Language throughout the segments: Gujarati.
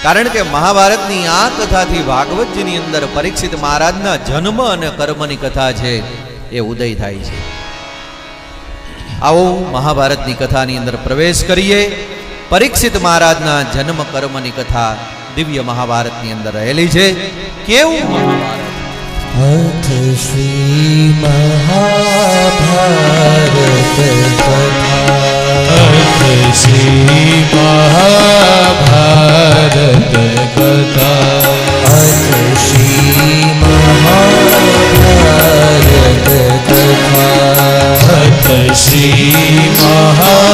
કારણ કે મહાભારતની આ કથાથી ભાગવતજીની અંદર પરીક્ષિત મહારાજના જન્મ અને કર્મની કથા છે એ ઉદય થાય છે. આવો મહાભારતની કથાની અંદર પ્રવેશ કરીએ. પરીક્ષિત મહારાજના જન્મ કર્મની કથા દિવ્ય મહાભારતની અંદર રહેલી છે. કેવું મહાભારત? અથ શ્રી મહાભારત કથા, અથ શ્રી મહાભારત કથા, અથ શ્રી મહાભારત કથા, અથ શ્રી મહાભારત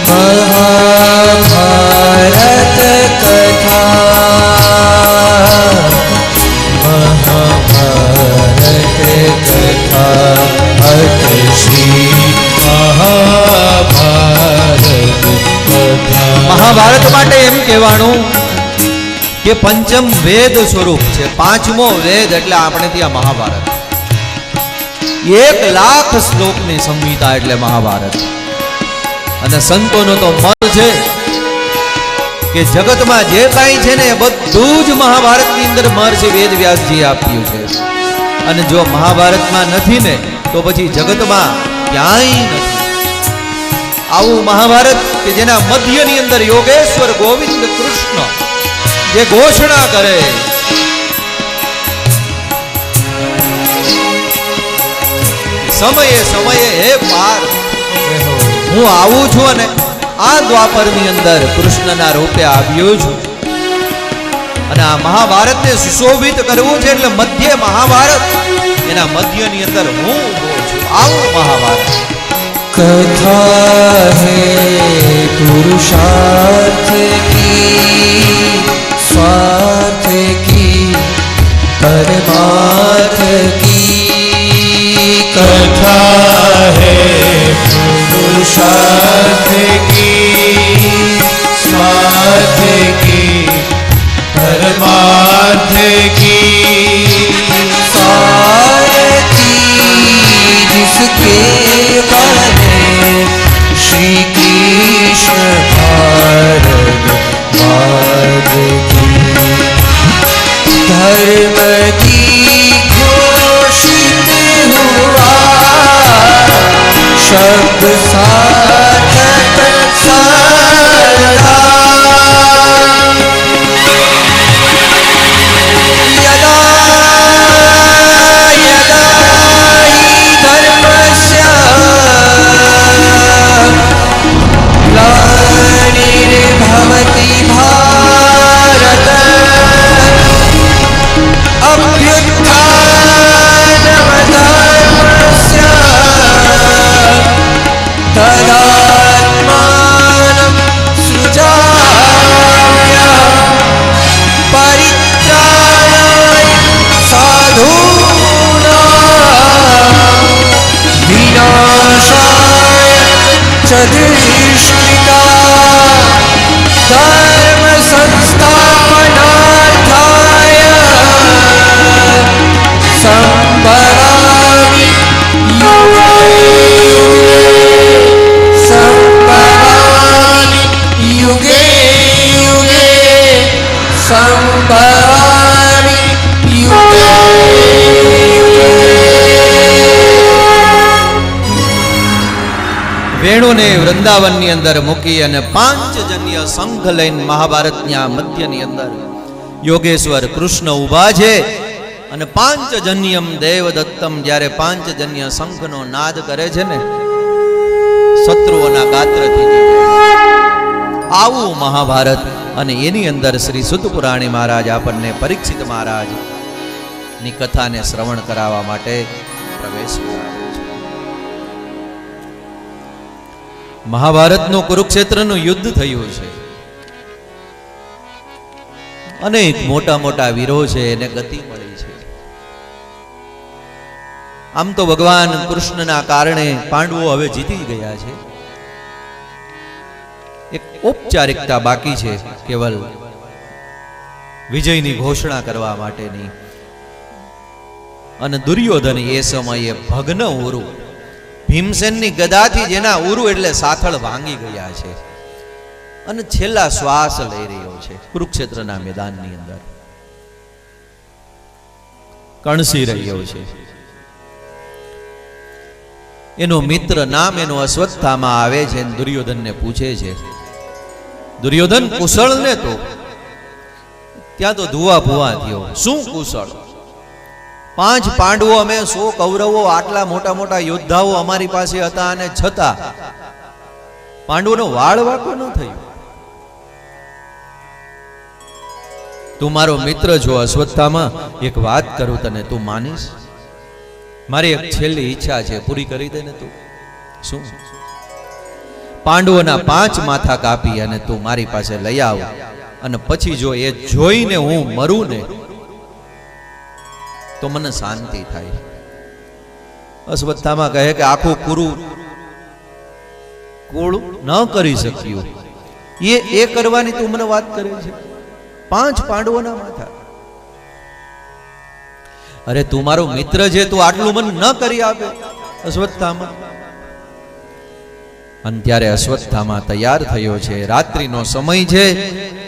મહાભારત મહાભારત માટે એમ કહેવાનું કે પંચમ વેદ સ્વરૂપ છે. પાંચમો વેદ એટલે આપણે ત્યાં મહાભારત. 1,00,000 શ્લોકની સંહિતા એટલે મહાભારત. અને સંતોનો તો મત છે કે જગતમાં જે કાંઈ છે ને એ બધું જ મહાભારતની અંદર મહર્ષિ વેદવ્યાસજી આપ્યું છે. અને જો મહાભારતમાં નથી ને તો પછી જગતમાં ક્યાંય નથી. આવું મહાભારત કે જેના મધ્યની અંદર યોગેશ્વર ગોવિંદ કૃષ્ણ જે ઘોષણા કરે, સમયે સમયે હે પાર હું આવું છું અને આ દ્વાપરની અંદર કૃષ્ણના રૂપે આવ્યો છું. અને આ મહાભારતને સુશોભિત કરવું છે એટલે મધ્ય મહાભારત, એના મધ્યની અંદર હું ઉભો છું. આવું મહાભારત. कथा है पुरुषार्थ की, स्वार्थ की, परमार्थ की. कथा है पुरुषार्थ की, स्वार्थ की, परमार्थ की. सारथी जिसके श्री कृष्ण भारत मार्ग की, धर्म की घोषित हुआ शब्द सार्थक सारदा. धर्म संस्थापनार्थाय संभवामि युगे युगे, संभवामि युगे युगे. વેણુને વૃંદાવનની અંદર મૂકી અને પાંચજન્ય શંખ લઈને મહાભારતના મધ્યની અંદર યોગેશ્વર કૃષ્ણ ઊભા છે. અને પાંચજન્યમ દેવદત્તમ, જ્યારે પાંચજન્ય શંખનો નાદ કરે છે ને શત્રુઓના ગાત્રથી આવું મહાભારત. અને એની અંદર શ્રી સુત પુરાણી મહારાજ આપણને પરીક્ષિત મહારાજ ની કથાને શ્રવણ કરાવવા માટે પ્રવેશ કરાવે છે. મહાભારતનું કુરુક્ષેત્રનું યુદ્ધ થયું છે. અનેક મોટા મોટા વીરો છે, એને ગતિ મળી છે. આમ તો ભગવાન કૃષ્ણના કારણે પાંડવો હવે જીતી ગયા છે. એક ઔપચારિકતા બાકી છે, કેવલ વિજયની ઘોષણા કરવા માટેની. અને દુર્યોધન એ સમયે ભગ્ન ઉરુ ભીમસેનની ગદાથી જેના ઉરુ એટલે સાથળ ભાંગી ગયા છે અને છેલ્લા શ્વાસ લઈ રહ્યો છે કુરુક્ષેત્રના મેદાનની અંદર કણસી રહ્યો છે. એનો મિત્ર નામ એનો અશ્વત્થામા આવે છે અને દુર્યોધનને પૂછે છે, દુર્યોધન કુશળ ને? તો ત્યાં તો ધુઆ ભુવા થયો. શું કુશળ? 5 પાંડવો અમે 100 કૌરવો, આટલા મોટા મોટા યોદ્ધાઓ અમારી પાસે હતા અને છતાં પાંડવોનો વાળ વાકો ન થયો. તું મારો મિત્ર છો અશ્વત્થામા, એક વાત કરું તને, તું માનીશ? મારી એક છેલ્લી ઈચ્છા છે, પૂરી કરી દે ને તું. શું? પાંડવોના 5 માથા કાપી અને તું મારી પાસે લઈ આવ, અને પછી જો એ જોઈને હું મરું ને તો મને શાંતિ થાય. અશ્વત્થામા કહે કે આખું કુરુ કુળ ન કરી શક્યું, એ કરવાની તું મને વાત કરે છે? 5 પાંડવોના માથા. અરે તું મારો મિત્ર છે, તું આટલું મને ન કરી આપે અશ્વત્થામા? અને ત્યારે અશ્વત્થામા તૈયાર થયો છે. રાત્રિનો સમય છે,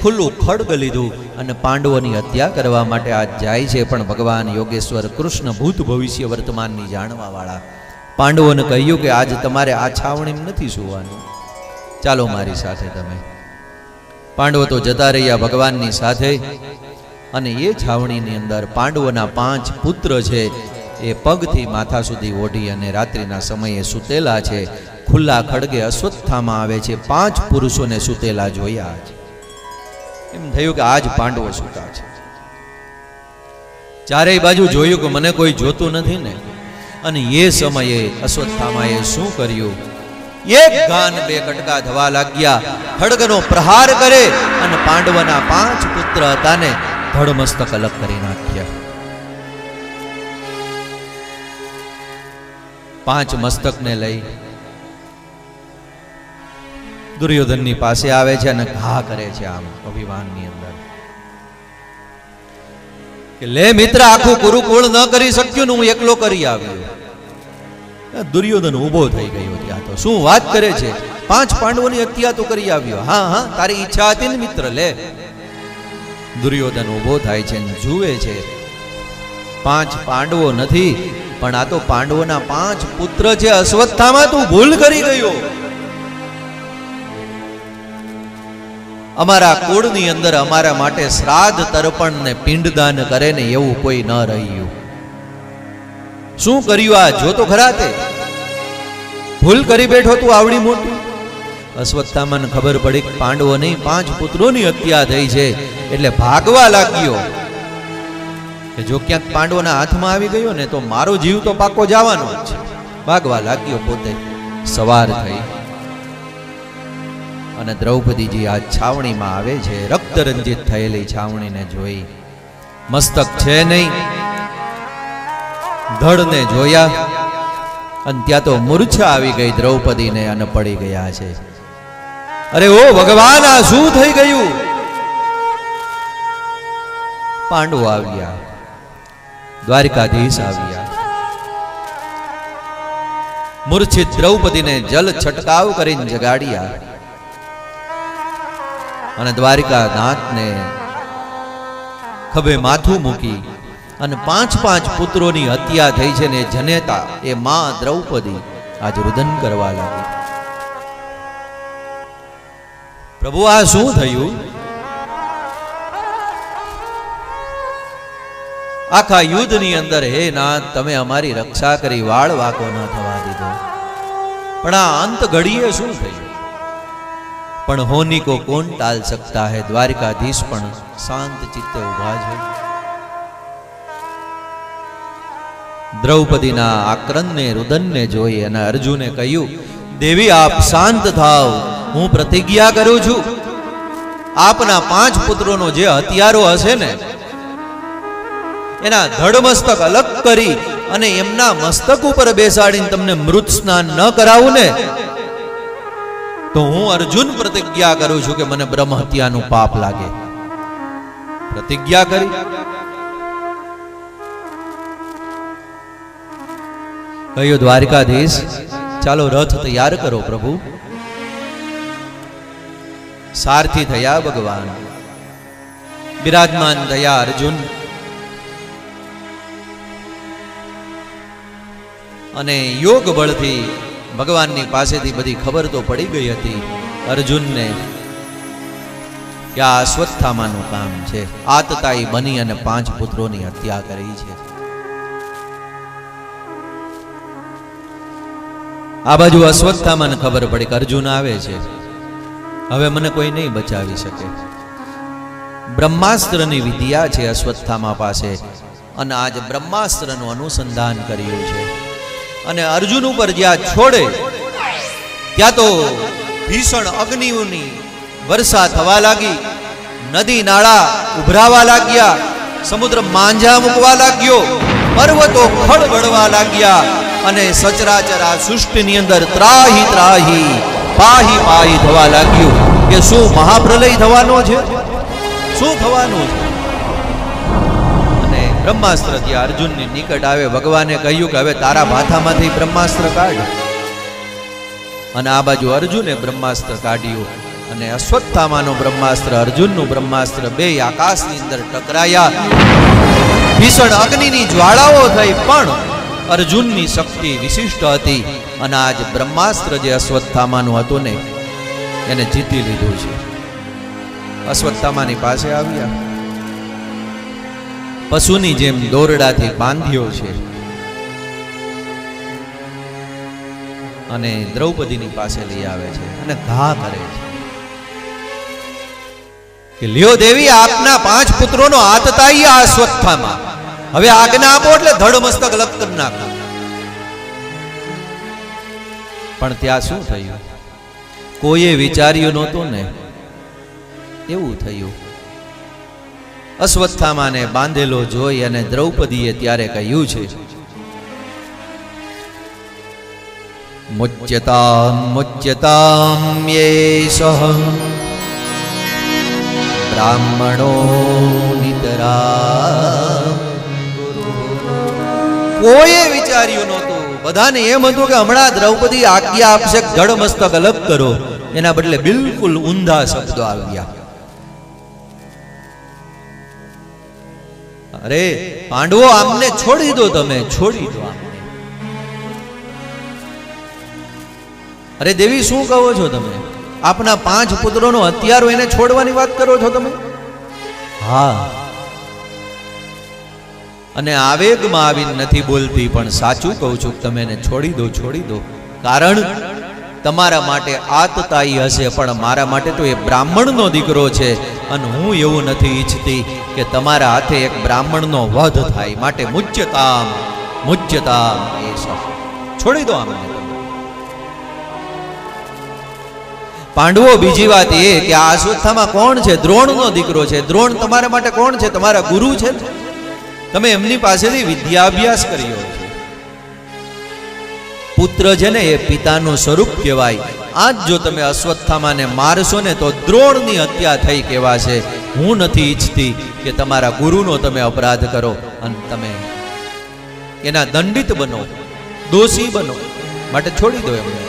ખુલ્લું ખડગ લીધું અને પાંડવોની હત્યા કરવા માટે આજ જાય છે. પણ ભગવાન યોગેશ્વર કૃષ્ણ ભૂત ભવિષ્ય વર્તમાનની જાણવા વાળા પાંડવોને કહ્યું કે આજ તમારે આ છાવણીમાં નથી સુવાનું, ચાલો મારી સાથે તમે. પાંડવો તો જતા રહ્યા ભગવાનની સાથે, અને એ છાવણીની અંદર પાંડવોના 5 પુત્ર છે એ પગથી માથા સુધી ઓઢી અને રાત્રિના સમયે સૂતેલા છે. ખુલ્લા ખડગે અશ્વત્થામા આવે છે, 5 પુરુષોને સૂતેલા જોયા છે. એમ થયું કે આજ પાંડવો સૂતા છે. ચારેય બાજુ જોયું કે મને કોઈ જોતું નથી ને. અને એ સમયે અશ્વત્થામાએ શું કર્યું? એક ગાન 2 કટકા થવા લાગ્યા, ખડગનો પ્રહાર કરે અને પાંડવોના 5 પુત્ર હતા ને ધડમસ્તક અલગ કરી નાખ્યા. 5 મસ્તકને લઈ દુર્યોધનની પાસે આવે છે અને ઘા કરે છે આમ અભિમાનની અંદર કે લે મિત્ર, આખું કુરુકુળ ન કરી શક્યું ને હું એકલો કરી આવ્યો. દુર્યોધન ઊભો થઈ ગયો. ત્યાં તો શું વાત કરે છે? 5 પાંડવોની હત્યા તો કરી આવ્યો. હા હા, તારી ઈચ્છા હતી ને મિત્ર, લે. દુર્યોધન ઊભો થાય છે અને જુએ છે 5 પાંડવો નથી, પણ આ તો પાંડવોના 5 પુત્ર છે. અશ્વત્થામા, તું ભૂલ કરી ગયો. અમારા કુળની અંદર અમારા માટે શ્રાદ્ધ તર્પણ ને પિંડદાન કરે ને એવું કોઈ ન રહ્યું. શું કર્યું આ? જો તો ખરા, તે ભૂલ કરી બેઠો તું આવડી મોટી. અશ્વત્થામાને ખબર પડી કે પાંડવો નહીં 5 પુત્રોની હત્યા થઈ છે, એટલે ભાગવા લાગ્યો કે જો ક્યાંક પાંડવોના હાથમાં આવી ગયો ને તો મારો જીવ તો પાકો જવાનો જ છે. ભાગવા લાગ્યો પોતે સવાર થઈ. અને દ્રૌપદીજી આ છાવણીમાં આવે છે. રક્ત રંજિત થયેલી છાવણીને જોઈ, મસ્તક છે નહીં, ધડને જોયા અને ત્યાં તો મૂર્છા આવી ગઈ દ્રૌપદીને અને પડી ગયા છે. અરે ઓ ભગવાન, આ શું થઈ ગયું? પાંડવો આવ્યા, દ્વારકાધીશ આવ્યા. મૂર્છિત દ્રૌપદીને જલ છટકાવ કરીને જગાડ્યા અને દ્વારિકાનાથને ખભે માથું મૂકી અને 5 પુત્રોની હત્યા થઈ છે ને જનેતા એ માં દ્રૌપદી આજ રુદન કરવા લાગી. પ્રભુ, આ શું થયું? આખા યુદ્ધની અંદર હે નાથ, તમે અમારી રક્ષા કરી, વાળ વાકો ન થવા દીધો. પણ આ અંત ઘડીએ શું થયું? પણ હોની કો કોણ ટાલ सकता है. દ્વારિકાધીશ પણ શાંત ચિત્તે ઉભા છે. દ્રૌપદીના આક્રંદને રુદનને જોઈ અને અર્જુને કહ્યું, દેવી આપ શાંત થાવ, હું પ્રતિજ્ઞા કરું છું, આપના 5 પુત્રોનો જે હત્યારો હશે ને એના ધડમસ્તક અલગ કરી અને એમના મસ્તક ઉપર બેસાડીને તમને મૃત સ્નાન ન કરાવું ને તો હું અર્જુન પ્રતિજ્ઞા કરું છું કે મને બ્રહ્મ હત્યાનું પાપ લાગે. પ્રતિજ્ઞા કરી. કહ્યું દ્વારકાધીશ ચાલો રથ તૈયાર કરો પ્રભુ. સારથી થયા ભગવાન, બિરાજમાન થયા અર્જુન. અને યોગ બળથી ભગવાનની પાસેથી બધી ખબર તો પડી ગઈ હતી અર્જુનને કે આ અશ્વત્થામાનું કામ છે. આતતાઈ બની અને 5 પુત્રોની હત્યા કરી છે. આ બાજુ અશ્વત્થામાને ખબર પડી કે અર્જુન આવે છે, હવે મને કોઈ નહીં બચાવી શકે. બ્રહ્માસ્ત્રની વિદ્યા છે અશ્વત્થામા પાસે, અને આજ બ્રહ્માસ્ત્રનું અનુસંધાન કર્યું છે. અને અર્જુન ઉપર જ્યાં છોડે ત્યાં તો ભીષણ અગ્નિઓની વર્ષા થવા લાગી, નદી નાળા ઉભરાવા લાગ્યા, સમુદ્ર માંજા મૂકવા લાગ્યો, પર્વતો ખળબળવા લાગ્યા, અને સચરાચર આ સૃષ્ટિની અંદર ત્રાહી ત્રાહી પાહી પાહી થવા લાગ્યું કે શું મહાપ્રલય થવાનો છે, શું થવાનું છે. અને બ્રહ્માસ્ત્ર ત્યાં અર્જુનની નિકટ આવે, ભગવાને કહ્યું કે હવે તારા માથામાંથી બ્રહ્માસ્ત્ર કાઢ. અને આ બાજુ અર્જુને બ્રહ્માસ્ત્ર કાઢ્યું, અને અશ્વત્થામાનું બ્રહ્માસ્ત્ર, અર્જુનનું બ્રહ્માસ્ત્ર બે આકાશની અંદર ટકરાયા. ભીષણ અગ્નિની જ્વાળાઓ થઈ, પણ અર્જુનની શક્તિ વિશિષ્ટ હતી, અને આજ બ્રહ્માસ્ત્ર જે અશ્વત્થામાનું હતું ને એને જીતી લીધું છે. અશ્વત્થામાની પાસે આવ્યા, પશુની જેમ દોરડાથી બાંધ્યો છે, અને દ્રૌપદીની પાસે લઈ આવે છે અને ઘા કરે છે કે લ્યો દેવી, આપના 5 પુત્રોનો આતતાઈ આ અશ્વત્થામા, હવે આજ્ઞા આપો એટલે ધડ મસ્તક અલગ કરી નાખો. પણ ત્યાં શું થયું? કોઈએ વિચાર્યું નહોતું ને એવું થયું. અશ્વત્થામાને બાંધેલો જોઈ અને દ્રૌપદીએ ત્યારે કહ્યું છે, મુચ્યતામ મુચ્યતામ યેષઃ બ્રાહ્મણો નિતરા. કોઈએ વિચાર્યું નહોતું, બધાને એમ હતું કે હમણાં દ્રૌપદી આજ્ઞા આપશે ધડ મસ્તક અલગ કરો, એના બદલે બિલકુલ ઊંધા શબ્દો આવ્યા. અરે પાંડવો, આમને છોડી દો, તમે છોડી દો આમને. અરે દેવી, શું કહો છો તમે? આપના 5 પુત્રોનો હત્યારો એને છોડવાની વાત કરો છો તમે? હા. અને આવેગમાં આવીને નથી બોલતી, પણ સાચું કહું છું, તમે એને છોડી દો, છોડી દો. કારણ તમારા માટે આતતાઈ હશે, પણ મારા માટે તો એ બ્રાહ્મણનો દીકરો છે, અને હું એવું નથી ઈચ્છતી કે તમારા હાથે એક બ્રાહ્મણનો વધ થાય. માટે મુચ્યતામ મુચ્યતામ એષઃ, છોડી દો આમને. પાંડવો, બીજી વાત એ કે આ અશ્વત્થામા કોણ છે? દ્રોણનો દીકરો છે. દ્રોણ તમારા માટે કોણ છે? તમારા ગુરુ છે. તમે એમની પાસેથી વિદ્યાભ્યાસ કર્યો છે. પુત્ર છે ને એ પિતાનું સ્વરૂપ કહેવાય. આજ જો તમે અશ્વત્થામાને મારશો ને તો દ્રોણની હત્યા થઈ કહેવાશે. હું નથી ઈચ્છતી કે તમારા ગુરુનો તમે અપરાધ કરો અને તમે એના દંડિત બનો, દોષી બનો. માટે છોડી દો એમને.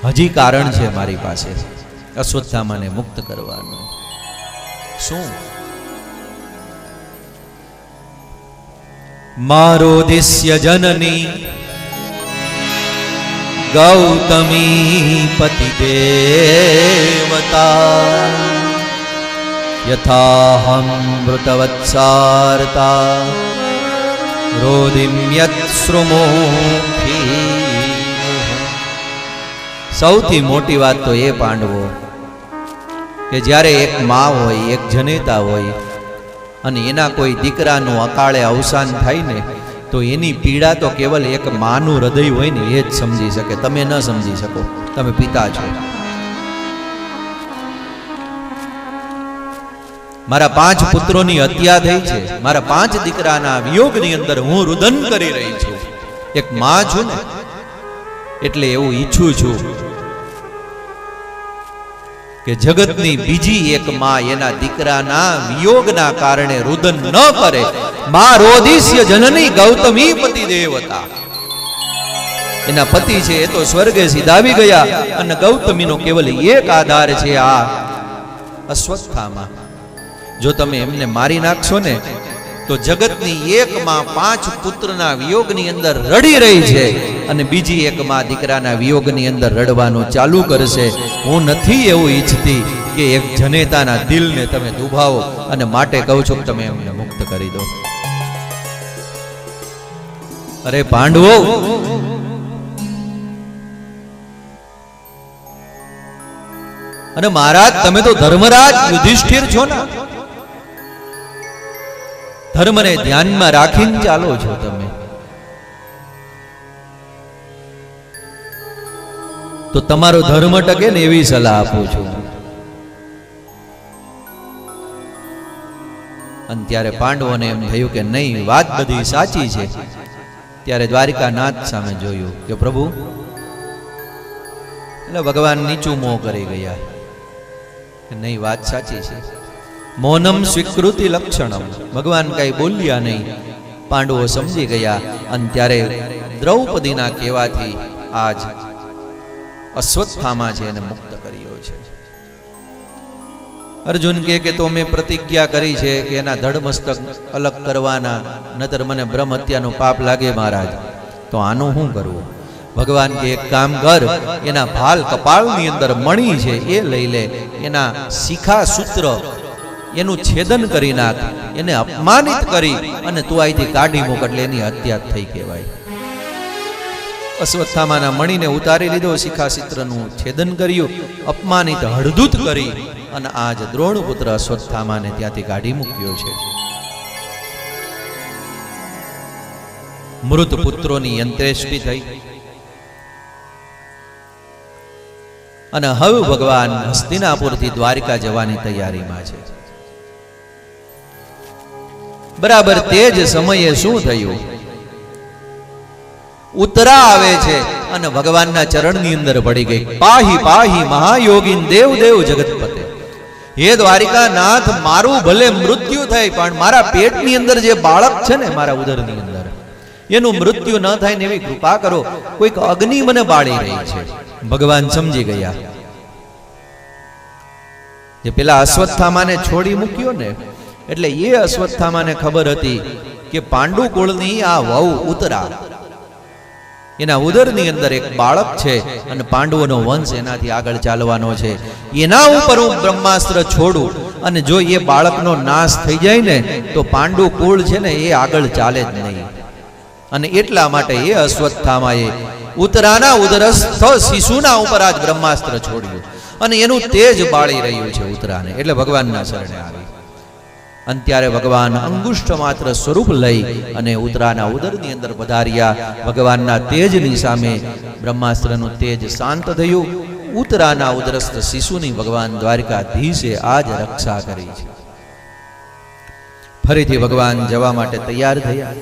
હજી કારણ છે મારી પાસે અશ્વત્થામાને મુક્ત કરવાનું. શું? મારો દિશ્ય જનની ગૌતમી પતિ દેવતા યથાહમ મૃતવત્સારતા રોદિમ્યત શ્રુમોખી. સૌથી મોટી વાત તો એ પાંડવો કે જ્યારે એક માં હોય, એક જનેતા હોય, અને એના કોઈ દીકરાનું અકાળે અવસાન થાય ને તો એની પીડા તો કેવલ એક માનું હૃદય હોય ને એ જ સમજી શકે. તમે ન સમજી શકો, તમે પિતા છો. મારા 5 પુત્રોની હત્યા થઈ છે, મારા 5 દીકરાના વિયોગની અંદર હું રુદન કરી રહી છું. એક માં છું ને એટલે એવું ઈચ્છું છું કે જગતની બીજી એક માં એના દીકરાના વિયોગના કારણે રુદન ન કરે, મા રોદિસ્ય જનની ગૌતમી પતિ દેવતા. એના પતિ છે એ તો સ્વર્ગે સીધાવી ગયા અને ગૌતમીનો કેવલ એક આધાર છે આ અશ્વત્થામા. જો તમે એમને મારી નાખશો ને તો જગતની એક માં 5 પુત્રના વિયોગની અંદર રડી રહી છે અને બીજી એક માં દીકરાના વિયોગની અંદર રડવાનું ચાલુ કરશે. હું નથી એવું ઈચ્છતી કે એક જનેતાના દિલને તમે દુભાવો અને માટે કહું છું કે તમે એમને મુક્ત કરી દો. અરે પાંડવો, અને મહારાજ તમે તો ધર્મરાજ યુધિષ્ઠિર છો ને, ધર્મને ધ્યાનમાં રાખીને ચાલો છો તમે, તો તમારો ધર્મ ટકે ને એવી સલાહ આપું છું. અને ત્યારે પાંડવોને એમ થયું કે નહીં, વાત બધી સાચી છે. ત્યારે દ્વારિકાનાથ સામે જોયું કે પ્રભુ, એટલે ભગવાન નીચું મોં કરી ગયા કે નહીં, વાત સાચી છે. મૌનમ સ્વીકૃતિ લક્ષણમ, ભગવાન કઈ બોલ્યા નહીં. પાંડવો સમજી ગયા અને ત્યારે દ્રૌપદીના કહેવાથી આજ અશ્વત્થામા છે એને મુક્ત કર્યો છે. અર્જુન કે તો મેં પ્રતિજ્ઞા કરી છે કે એના ધડ મસ્તક અલગ કરવાના, નતર મને બ્રહ્મ હત્યાનું પાપ લાગે મહારાજ. તો આનું શું કરવું? ભગવાન કે એક કામ કર, એના ભાલ કપાળની અંદર મણી છે એ લઈ લે, એના શિખા સૂત્ર એનું છેદન કરી નાખ, એને અપમાનિત કરી અને તું અહીંથી કાઢી મોક, એટલે એની હત્યા થઈ કહેવાય. અશ્વત્થામાના મણીને ઉતારી લીધો, શિખાસૂત્રનું છેદન કર્યું, અપમાનિત હળદૂત કરી અને આજ દ્રોણપુત્ર અશ્વત્થામાને ત્યાંથી કાઢી મૂક્યો છે. મૃત પુત્રોની અંત્યેષ્ટિ થઈ અને હવે ભગવાન હસ્તિનાપુરથી દ્વારિકા જવાની તૈયારીમાં છે. બરાબર તે જ સમયે શું થયું? ઉત્તરા આવે છે અને ભગવાનના ચરણની અંદર પડી ગઈ. પાહી પાહી મહાયોગીન દેવ દેવ જગતપતે, હે દ્વારિકાનાથ, મારું ભલે મૃત્યુ થાય પણ મારા પેટની અંદર જે બાળક છે ને, મારા ઉદરની અંદર, એનું મૃત્યુ ન થાય ને એવી કૃપા કરો. કોઈક અગ્નિ મને બાળી રહી છે. ભગવાન સમજી ગયા. જે પેલા અશ્વત્થામાને છોડી મૂક્યો ને, એટલે એ અશ્વત્થામાને ખબર હતી કે પાંડુ કુળની આ વહુ ઉત્તરા, એના ઉદરની અંદર એક બાળક છે અને પાંડવોનો વંશ એનાથી આગળ ચાલવાનો છે. એના ઉપર હું બ્રહ્માસ્ત્ર છોડું અને જો એ બાળકનો નાશ થઈ જાય ને તો પાંડુ કુળ છે ને એ આગળ ચાલે જ નહીં. અને એટલા માટે એ અશ્વત્થામાએ ઉત્તરાના ઉદરસ્થ શિશુના ઉપર આજ બ્રહ્માસ્ત્ર છોડ્યું અને એનું તેજ બાળી રહ્યું છે ઉત્તરાને. એટલે ભગવાનના શરણે આવી અને ત્યારે ભગવાન અંગુષ્ઠ માત્ર સ્વરૂપ લઈ અને ઉત્તરાના ઉદરની અંદર પધાર્યા. ભગવાનના તેજની સામે બ્રહ્માસ્ત્રનું તેજ શાંત થયું. ઉત્તરાના ઉદરસ્થ શિશુની ભગવાન દ્વારિકાધીશે આજ રક્ષા કરી છે. ફરીથી ભગવાન જવા માટે તૈયાર થયા.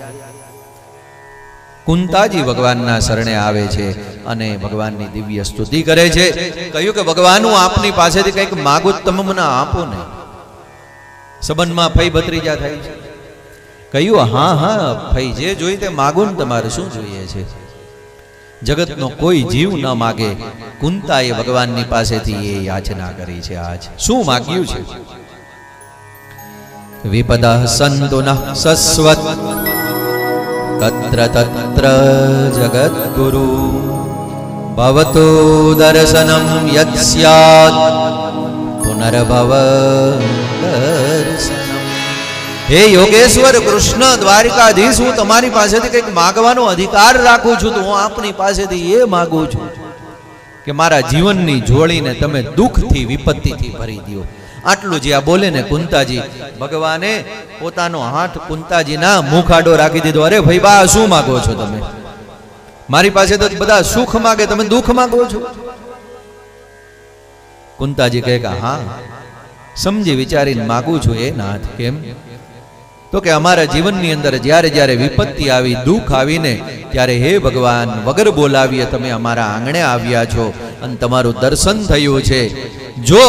કુંતાજી ભગવાનના શરણે આવે છે અને ભગવાનની દિવ્ય સ્તુતિ કરે છે. કહ્યું કે ભગવાન, હું આપની પાસેથી કંઈક માગું, તમે મને આપો ને. સંબંધમાં ફઈ ભત્રીજા થાય છે. કહ્યું હા હા ફઈ, જે જોઈએ તે માગો ને, તમારે શું જોઈએ છે? જગતનો કોઈ જીવ ન માગે, કુંતાએ ભગવાનની પાસેથી એ યાચના કરી છે. આજ શું માગ્યું છે? વિપદઃ સંતુ નઃ સસ્વત તત્ર તત્ર જગદ્ગુરુ ભવતો દર્શનમ યત સ્યાત પુનર્ભવ દર્શનમ. હે યોગેશ્વર કૃષ્ણ દ્વારિકાધીશ, હું તમારી પાસેથી કંઈક માગવાનો અધિકાર રાખું છું. તો હું આપની પાસેથી એ માગું છું કે મારા જીવનની જોડીને તમે દુઃખથી વિપત્તિથી ભરી દો. આટલું જે આ બોલે ને કુંતાજી, ભગવાને પોતાનો હાથ કુંતાજીના મુખ આડો રાખી દીધો. અરે ભાઈ બા, શું માગો છો તમે? મારી પાસે તો બધા સુખ માગે, તમે દુઃખ માગો છો? કુંતાજી કહે કે હા, સમજી વિચારીને માગું છું એ નાથ. કેમ? તો કે અમારા જીવનની અંદર જ્યારે જ્યારે વિપત્તિ આવી, દુઃખ આવીને, ત્યારે હે ભગવાન, વગર બોલાવીએ તમે અમારા આંગણે આવ્યા છો અને તમારું દર્શન થયું છે. જો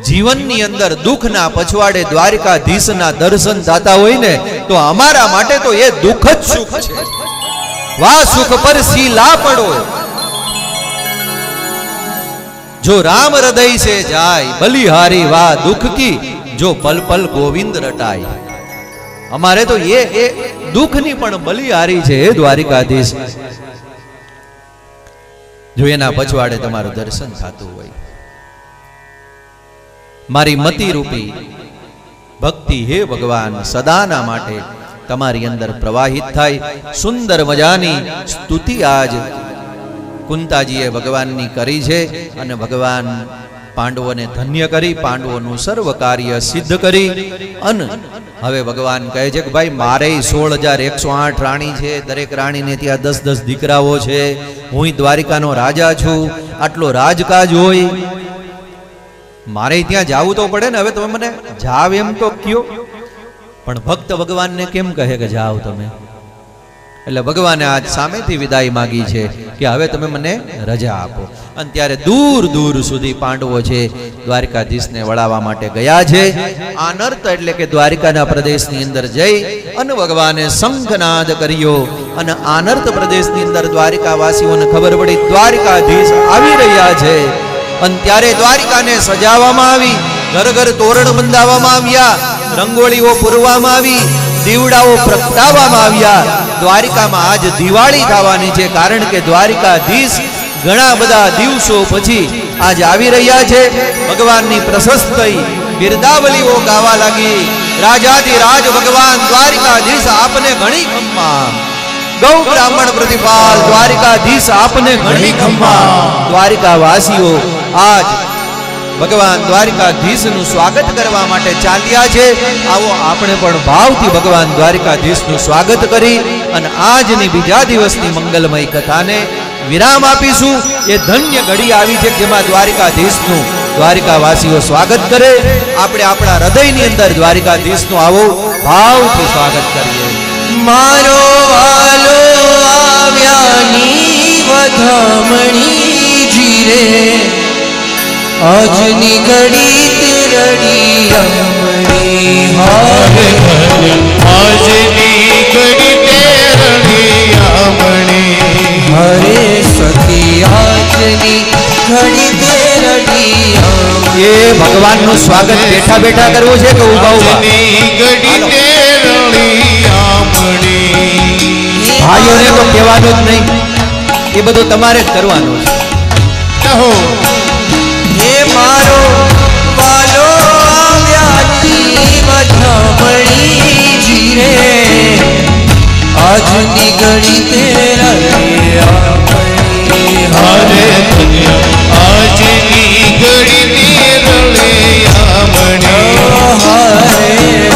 જીવનની અંદર દુઃખના પછવાડે દ્વારિકાધીશના દર્શન થતા હોય ને તો અમારા માટે તો એ દુઃખ જ સુખ છે. વાહ સુખ પર સીલા પડો, જો રામ હૃદય સે જાય બલિહારી વાહ દુઃખ કી, જો પલ પલ ગોવિંદ રટાય. અમારે તો એ દુઃખની પણ બલિહારી છે એ દ્વારિકાધીશ. જો એના પછવાડે તમારું દર્શન થતું હોય, મારી મતિ રૂપી ભક્તિ હે ભગવાન સદાના માટે તમારી અંદર પ્રવાહિત થાય. સુંદર મજાની સ્તુતિ આજ કુંતાજીએ ભગવાનની કરી છે અને ભગવાન પાંડવોને ધન્ય કરી, પાંડવોનું સર્વ કાર્ય સિદ્ધ કરી. અને હવે ભગવાન કહે છે કે ભાઈ મારે 16,108 રાણી છે, દરેક રાણીને ત્યાં 10-10 દીકરાઓ છે, હું દ્વારિકાનો રાજા છું, આટલો રાજકાજ હોય, મારે ત્યાં જાવું તો પડે ને. હવે તમે મને જાવ એમ તો કયો, પણ ભક્ત ભગવાનને કેમ કહે કે જાઓ તમે? એટલે ભગવાને આજ સામેથી વિદાય માગી છે કે હવે તમે મને રજા આપો. અને ત્યારે દૂર દૂર સુધી પાંડવો છે દ્વારિકાધીશને વળાવવા માટે ગયા છે. આનર્ત એટલે કે દ્વારિકાના પ્રદેશની અંદર જઈ અને ભગવાને શંખનાદ કર્યો અને આનર્ત પ્રદેશની અંદર દ્વારિકાવાસીઓને ખબર પડી દ્વારિકાધીશ આવી રહ્યા છે. અને ત્યારે દ્વારિકાને સજાવવામાં આવી, ઘર ઘર તોરણ બંધાવવામાં આવ્યા, રંગોળીઓ પૂરવામાં આવી, દીવડાઓ પ્રગટાવવામાં આવ્યા. દ્વારિકામાં આજ દિવાળી થવાની છે, કારણ કે દ્વારિકાધીશ ઘણા બધા દિવસો પછી આજ આવી રહ્યા છે. ભગવાનની પ્રશસ્ત બિરદાવલીઓ ગાવા લાગી. રાજાધિરાજ ભગવાન દ્વારિકાધીશ આપને ઘણી ખમ્મા, ગૌ બ્રાહ્મણ પ્રતિપાલ દ્વારિકાધીશ આપને ઘણી ખમ્મા. દ્વારિકાવાસીઓ આજ ભગવાન દ્વારિકાધીશનું સ્વાગત કરવા માટે ચાલ્યા છે. આવો આપણે પણ ભાવથી ભગવાન દ્વારિકાધીશનું સ્વાગત કરી અને આજની બીજા દિવસની મંગલમય કથાને વિરામ આપીશું. એ ધન્ય ઘડી આવી છે જેમાં દ્વારિકાધીશનું દ્વારિકાવાસીઓ સ્વાગત કરે. આપણે આપણા હૃદયની અંદર દ્વારિકાધીશનું આવો ભાવથી સ્વાગત કરીએ. મારો વાલો આવ્યાની વધામણી જીરે, આજની ઘડી તેરડી રમણી. હારે આજની ઘડી તેરડી રમણી. હરે સખી આજની ઘડી તેરડી રમણી. એ ભગવાનનું સ્વાગત બેઠા બેઠા કરવું છે કે ઊભા ઊભા? ભાઈઓને તો કહેવાનું જ નહીં, એ બધું તમારે જ કરવાનું છે. હે મારો વાલો આવ્યાની વધામણી જીરે, આજની ઘડી તેરડી રમણી. હરે આજની ઘડી તેરડી રમણી. હરે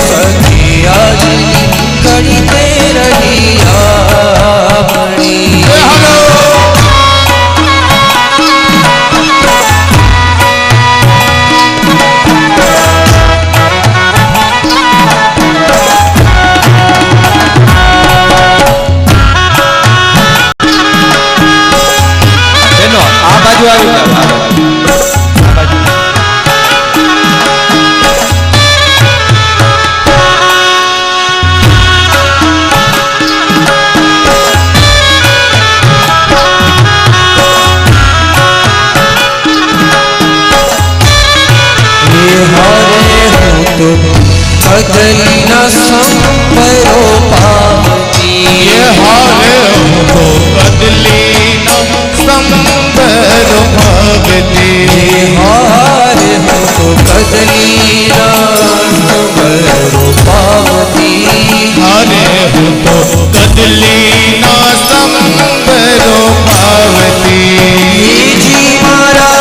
સખી આજની ઘડી તેરડી રમણી. આ બાજુ આવી જાવ, આ બાજુ. કદલીના સંપરો પાવતી. હારે તો કદલીના સંપરો પાવતી. હારે તો કદલીના સંપરો પાવતી. હારે તો કદલીના સંપરો પાવતી. જી મારા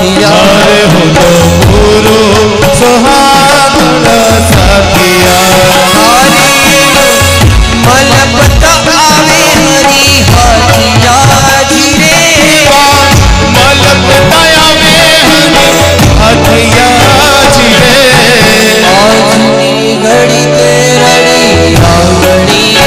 સાથિયા અરે હું તો પૂરો સુહાગણ સાથિયા મલપત આવે હરી હાથિયાજી રે આજની ઘડી તે રડી આવણી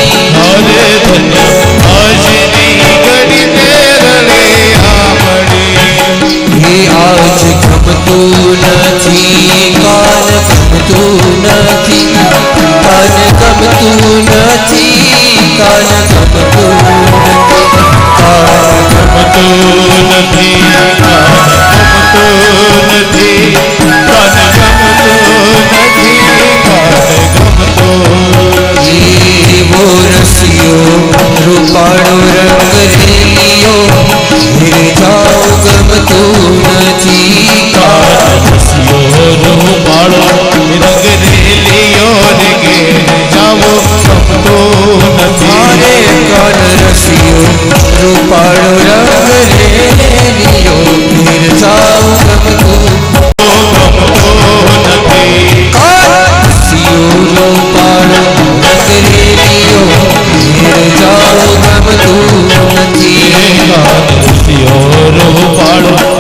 હે આજ ગમતું નથી કાન ગમતું નથી કાન ગમતું નથી કાન ગમતું એવો રસિયો રૂપાળો રંગ રેલિયો ઘેર જાઓ ગમતું નથી મારે કાન રસિયો રૂપાળો રંગ રેલિયો ઘેર જાઓ ગમતું રસિયો રૂપાળો રંગ રેલિયો ઘેર જાઓ ગમતું નથી પાડો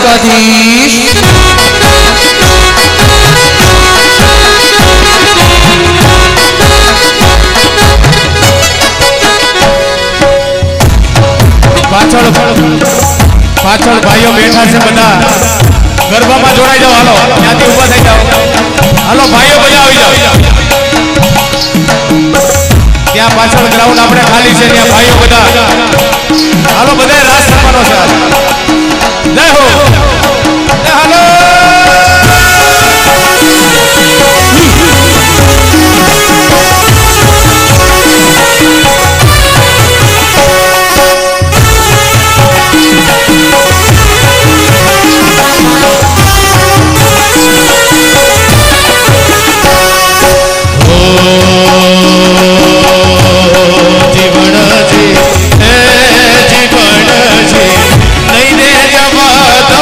દ્વારકાધીશ. પાછળ પાછળ ભાઈઓ બેઠા છે બધા ગરબામાં જોડાઈ જાઓ. હાલો ત્યાંથી ઊભા થઈ જાઓ. હાલો ભાઈઓ બધા આવી જાઓ. ત્યાં પાછળ ગ્રાઉન્ડ આપણે ખાલી છે ત્યાં ભાઈઓ બધા હાલો બધા રાસ રમવાનો છે. જય હો જય હાલો. જીવણજી હે જીવણજી લઈને જવા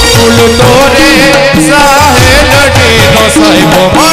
ફૂલ તો રે સાહે લટી નો સાહેબ